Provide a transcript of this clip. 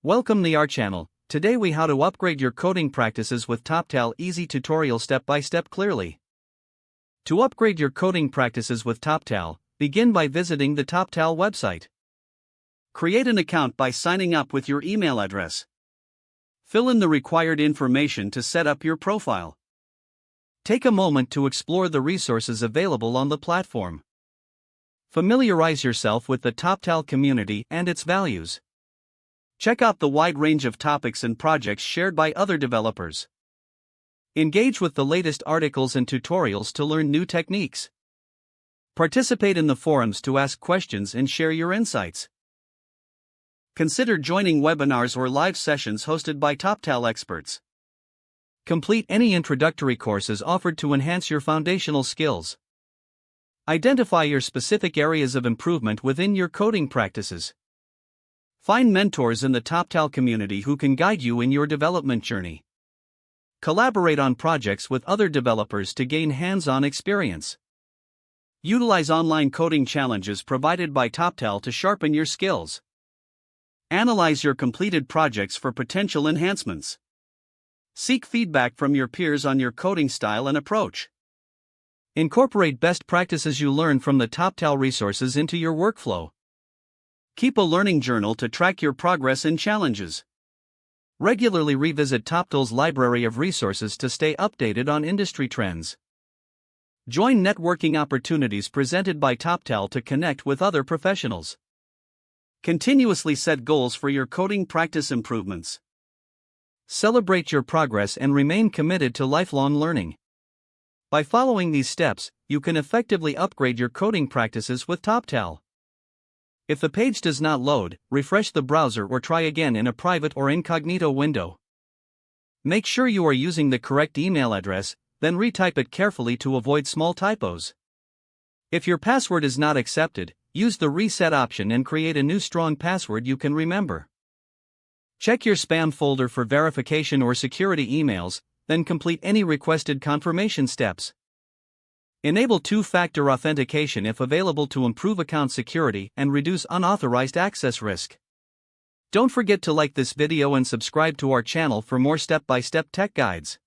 Welcome to our channel. Today we how to upgrade your coding practices with Toptal easy tutorial step by step clearly. To upgrade your coding practices with Toptal, begin by visiting the Toptal website. Create an account by signing up with your email address. Fill in the required information to set up your profile. Take a moment to explore the resources available on the platform. Familiarize yourself with the Toptal community and its values. Check out the wide range of topics and projects shared by other developers. Engage with the latest articles and tutorials to learn new techniques. Participate in the forums to ask questions and share your insights. Consider joining webinars or live sessions hosted by Toptal experts. Complete any introductory courses offered to enhance your foundational skills. Identify your specific areas of improvement within your coding practices. Find mentors in the Toptal community who can guide you in your development journey. Collaborate on projects with other developers to gain hands-on experience. Utilize online coding challenges provided by Toptal to sharpen your skills. Analyze your completed projects for potential enhancements. Seek feedback from your peers on your coding style and approach. Incorporate best practices you learn from the Toptal resources into your workflow. Keep a learning journal to track your progress and challenges. Regularly revisit Toptal's library of resources to stay updated on industry trends. Join networking opportunities presented by Toptal to connect with other professionals. Continuously set goals for your coding practice improvements. Celebrate your progress and remain committed to lifelong learning. By following these steps, you can effectively upgrade your coding practices with Toptal. If the page does not load, refresh the browser or try again in a private or incognito window. Make sure you are using the correct email address, then retype it carefully to avoid small typos. If your password is not accepted, use the reset option and create a new strong password you can remember. Check your spam folder for verification or security emails, then complete any requested confirmation steps. Enable two-factor authentication if available to improve account security and reduce unauthorized access risk. Don't forget to like this video and subscribe to our channel for more step-by-step tech guides.